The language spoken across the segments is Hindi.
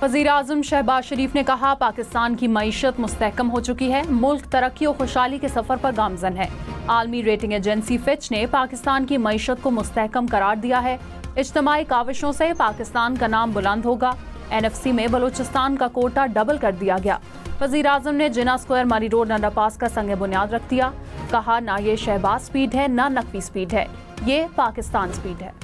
वज़ीर आज़म शहबाज शरीफ ने कहा, पाकिस्तान की मईशत मुस्तहकम हो चुकी है, मुल्क तरक्की और खुशहाली के सफर पर गामजन है। आलमी रेटिंग एजेंसी फिच ने पाकिस्तान की मईशत को मुस्तहकम करार दिया है। इज्तिमाई काविशों से पाकिस्तान का नाम बुलंद होगा। NFC में बलूचिस्तान का कोटा डबल कर दिया गया। वज़ीर आज़म ने जिना स्क्वायर मरी रोड अंडरपास का संग बुनियाद रख दिया। कहा, ना ये शहबाज स्पीड है ना नकवी स्पीड है, ये पाकिस्तान स्पीड है।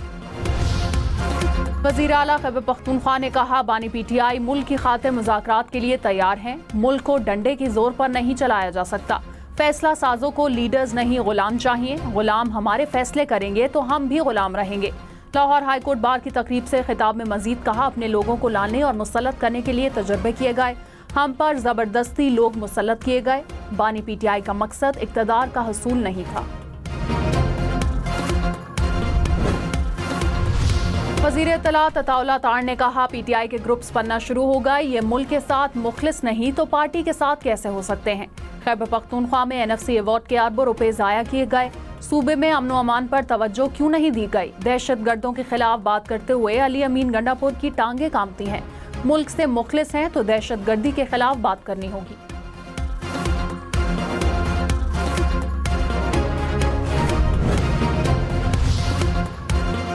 वज़ीर आला खैबर पख्तूनख्वा ने कहा, बानी PTI मुल्क की खातिर मुज़ाकरात के लिए तैयार हैं। मुल्क को डंडे की जोर पर नहीं चलाया जा सकता। फैसला साजों को लीडर्स नहीं गुलाम चाहिए। गुलाम हमारे फैसले करेंगे तो हम भी गुलाम रहेंगे। लाहौर हाई कोर्ट बार की तकरीब से खिताब में मजीद कहा, अपने लोगों को लाने और मुसल्लत करने के लिए तजर्बे किए गए। हम पर जबरदस्ती लोग मुसल्लत किए गए। बानी PTI का मकसद इक़्तिदार का हसूल नहीं था। वज़ीर इत्तलात अताउल्लाह तार ने कहा, PTI के ग्रुप्स बनना शुरू हो गए। ये मुल्क के साथ मुखलिस नहीं तो पार्टी के साथ कैसे हो सकते हैं। खैबर पख्तूनख्वा में NFC अवार्ड के अरबों रुपए ज़ाया किए गए। सूबे में अमन अमान पर तवज्जो क्यों नहीं दी गई। दहशत गर्दों के खिलाफ बात करते हुए अली अमीन गंडापुर की टांगे कांपती हैं। मुल्क से मुखलिस हैं तो दहशत गर्दी के खिलाफ बात करनी होगी।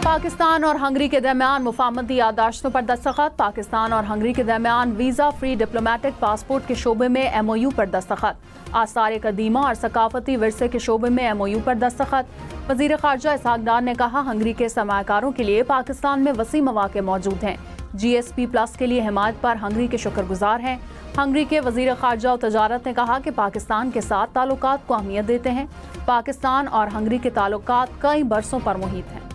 पाकिस्तान और हंगरी के दरमियान मुफाहमती याददाश्तों पर दस्तखत। पाकिस्तान और हंगरी के दरमियान वीज़ा फ्री डिप्लोमेटिक पासपोर्ट के शोबे में MOU पर दस्तखत। आसार कदीमा और सकाफती विरसे के शोबे में MOU पर दस्तखत। वज़ीर ख़ारजा इसहाक डार ने कहा, हंगरी के सरमायाकारों के लिए पाकिस्तान में वसी मौक़े मौजूद हैं। GSP+ के लिए हिमायत पर हंगरी के शुक्रगुजार हैं। हंगरी के वज़ीर ख़ारजा और तजारत ने कहा कि पाकिस्तान के साथ ताल्लुकात को अहमियत देते हैं। पाकिस्तान और हंगरी के ताल्लुकात कई बरसों पर मुहित हैं।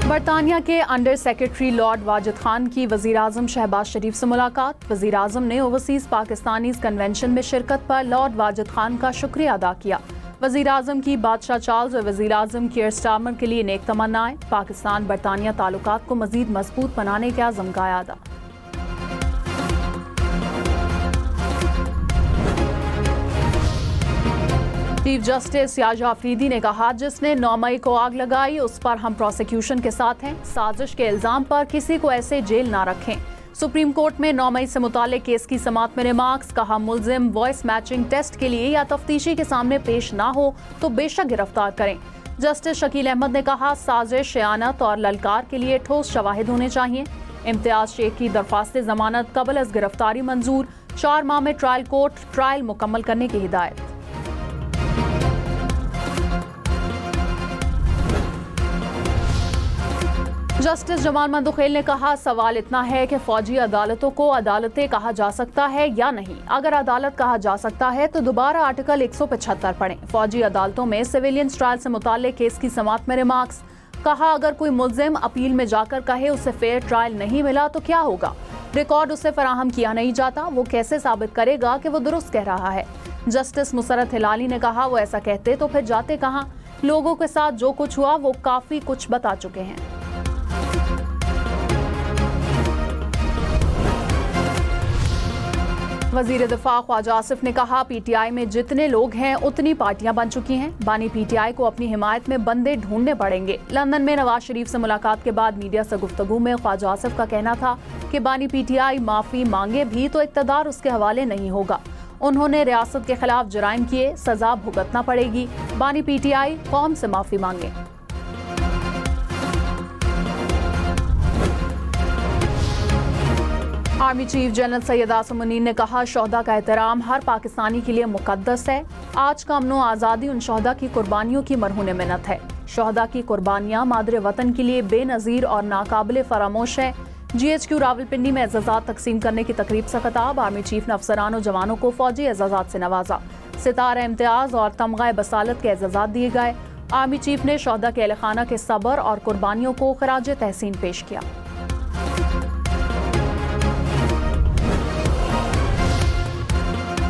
बरतानिया के under secretary Lord Wajid Khan की वज़ीर आज़म शहबाज शरीफ से मुलाकात। वज़ीर आज़म ने ओवरसीज़ पाकिस्तानीज़ कन्वेंशन में शिरकत पर लॉर्ड वाजिद खान का शुक्रिया अदा किया। वज़ीर आज़म की बादशाह चार्ल्स और वज़ीर आज़म कियर स्टारमर के लिए नेक तमन्नाएं। पाकिस्तान बरतानिया ताल्लुकात को मज़ीद मजबूत बनाने का अज़्म का अदा। चीफ जस्टिस याजा अफरीदी ने कहा, जिसने 9 मई को आग लगाई उस पर हम प्रोसिक्यूशन के साथ हैं। साजिश के इल्जाम पर किसी को ऐसे जेल ना रखें। सुप्रीम कोर्ट में 9 मई से मुताल्लिक केस की समाअत में रिमार्क्स। कहा, मुल्जिम वॉइस मैचिंग टेस्ट के लिए या तफ्तीशी के सामने पेश ना हो तो बेशक गिरफ्तार करें। जस्टिस शकील अहमद ने कहा, साजिश, शयानत और ललकार के लिए ठोस शवाहिद होने चाहिए। इम्तियाज शेख की दरख्वास्त जमानत कबल अज गिरफ्तारी मंजूर। 4 माह में ट्रायल कोर्ट ट्रायल मुकम्मल करने की हिदायत। जस्टिस जमाल मंदुखेल ने कहा, सवाल इतना है कि फौजी अदालतों को अदालतें कहा जा सकता है या नहीं। अगर अदालत कहा जा सकता है तो दोबारा आर्टिकल 175 पढ़ें। फौजी अदालतों में सिविलियन ट्रायल से मुताल्लिक केस की समाअत में रिमार्क्स। कहा, अगर कोई मुल्जिम अपील में जाकर कहे उसे फेयर ट्रायल नहीं मिला तो क्या होगा। रिकॉर्ड उसे फराहम किया नहीं जाता, वो कैसे साबित करेगा कि वो दुरुस्त कह रहा है। जस्टिस मुसरत हिलाली ने कहा, वो ऐसा कहते तो फिर जाते कहाँ। लोगों के साथ जो कुछ हुआ वो काफी कुछ बता चुके हैं। वज़ीर दिफा ख्वाजा आसिफ ने कहा, PTI में जितने लोग हैं उतनी पार्टियां बन चुकी हैं। बानी PTI को अपनी हिमायत में बंदे ढूंढने पड़ेंगे। लंदन में नवाज शरीफ से मुलाकात के बाद मीडिया से गुफ्तगू में ख्वाजा आसिफ का कहना था कि बानी PTI माफ़ी मांगे भी तो इक़्तिदार उसके हवाले नहीं होगा। उन्होंने रियासत के खिलाफ जुराइम किए, सजा भुगतना पड़ेगी। बानी PTI कौम से माफ़ी मांगे। Army chief general Syed Asim Munir ने कहा, शोहदा का एहतराम हर पाकिस्तानी के लिए मुकद्दस है। आज का अमन आज़ादी उन शोहदा की कुर्बानियों की मरहून मिन्नत है। शोहदा की कुर्बानियाँ मादरे वतन के लिए बेनज़ीर और नाकाबिले फरामोश है। GHQ रावलपिंडी में एजाज़ात तकसीम करने की तकरीब से खिताब। आर्मी चीफ ने अफसरान और जवानों को फौजी एजाज़ात से नवाजा। सितारा इम्तियाज और तमगा बसालत के एजाज़ात दिए गए। आर्मी चीफ ने शोहदा के अहले खाना के सब्र और कुर्बानियों को खराज तहसीन पेश किया।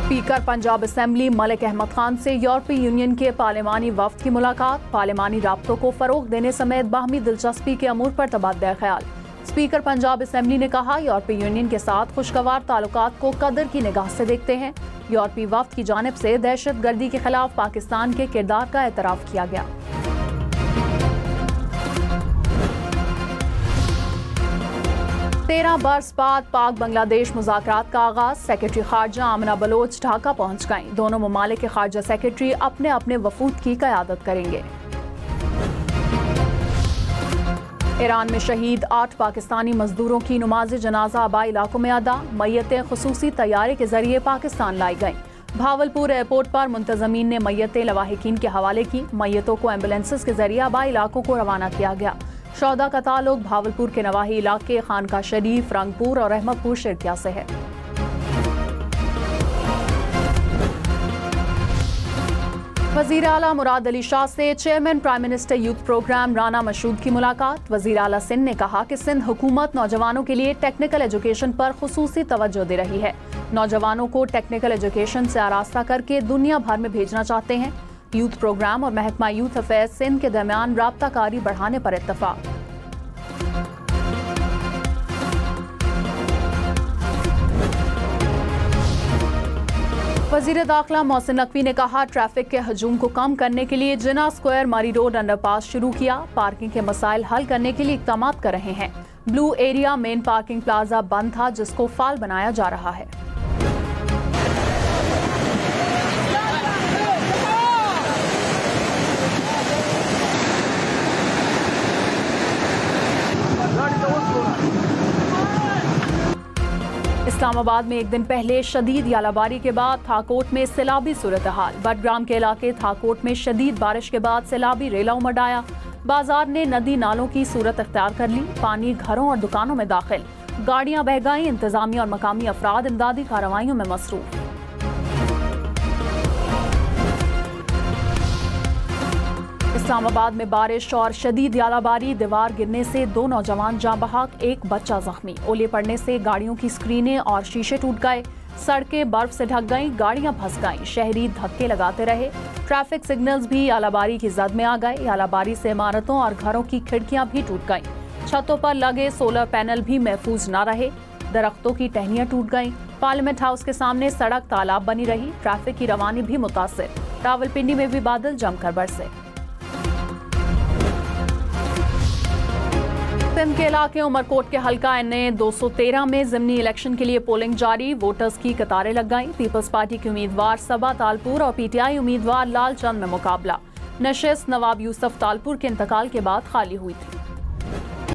स्पीकर पंजाब असेंबली मलिक अहमद खान से यूरोपीय यूनियन के पार्लिमानी वफ्द की मुलाकात। पार्लिमानी राब्तों को फरोग देने समेत बाहमी दिलचस्पी के अमूर पर तबादला ख्याल। स्पीकर पंजाब असेंबली ने कहा, यूरोपीय यूनियन के साथ खुशगवार ताल्लुकात को कदर की निगाह से देखते हैं। यूरोपीय वफ्द की जानिब से दहशत गर्दी के खिलाफ पाकिस्तान के किरदार का एतराफ़ किया गया। 13 बरस बाद पाक बांग्लादेश मुज़ाकरात का आगाज। सेक्रेटरी खारजा आमना बलोच ढाका पहुंच गईं। दोनों ममालिक के खारजा सेक्रेटरी अपने अपने वफूद की क़यादत करेंगे। ईरान में शहीद 8 पाकिस्तानी मजदूरों की नमाज जनाजा आबाई इलाकों में अदा। मय्यतें खुसूसी तैयारे के जरिए पाकिस्तान लाई गईं। भावलपुर एयरपोर्ट पर मुंतजमीन ने मय्यतें लवाहिकीन के हवाले की। मय्यतों को एम्बुलेंसेस के जरिए आबाई इलाकों को रवाना किया गया। शौदा का ताल्लुक भावलपुर के नवाही इलाके खानका शरीफ, रंगपुर और अहमदपुर शिरकिया से है। वजीर आला मुराद अली शाह से chairman prime minister youth programme Rana Mashhood की मुलाकात। वजीर आला सिंध ने कहा कि सिंध हुकूमत नौजवानों के लिए टेक्निकल एजुकेशन पर खुसूसी तवज्जो दे रही है। नौजवानों को टेक्निकल एजुकेशन से आरास्ता करके दुनिया भर में भेजना चाहते हैं। यूथ प्रोग्राम और महकमा यूथ अफेयर्स सिंध के दरमियान राब्ताकारी बढ़ाने पर इत्तफाक। वजीर दाखिला मोहसिन नकवी ने कहा, ट्रैफिक के हजूम को कम करने के लिए जिना स्क्वायर मारी रोड अंडरपास शुरू किया। पार्किंग के मसाइल हल करने के लिए इक़दाम कर रहे हैं। Blue area main parking plaza बंद था, जिसको फाल बनाया जा रहा है। इस्लामाबाद में एक दिन पहले शदीद यालाबारी के बाद थाकोट में सैलाबी सूरत हाल। बडग्राम के इलाके थाकोट में शदीद बारिश के बाद सैलाबी रेला उमड़ आया। बाजार ने नदी नालों की सूरत अख्तियार कर ली। पानी घरों और दुकानों में दाखिल। गाड़ियां बह गईं। इंतजामिया और मकामी अफराद इमदादी कार्रवाइयों में मसरूफ। इस्लामाबाद में बारिश और शदीद यालाबारी, दीवार गिरने से 2 नौजवान जाँ बहक, 1 बच्चा जख्मी। ओले पड़ने से गाड़ियों की स्क्रीनें और शीशे टूट गए। सड़कें बर्फ से ढक गईं, गाड़ियां फंस गईं। शहरी धक्के लगाते रहे। ट्रैफिक सिग्नल्स भी यालाबारी की जद में आ गए। यालाबारी से इमारतों और घरों की खिड़कियां भी टूट गईं। छतों पर लगे सोलर पैनल भी महफूज न रहे। दरख्तों की टहनियां टूट गईं। पार्लियामेंट हाउस के सामने सड़क तालाब बनी रही। ट्रैफिक की रवानी भी मुतासिर। रावलपिंडी में भी बादल जमकर बरसे। सिंध के इलाके उमरकोट के हल्का NA 213 में ज़िमनी इलेक्शन के लिए पोलिंग जारी। वोटर्स की कतारें लग गईं। पीपल्स पार्टी के उम्मीदवार सबा तालपुर और PTI उम्मीदवार लाल चंद में मुकाबला। नशिस्त नवाब यूसुफ तालपुर के इंतकाल के बाद खाली हुई थी।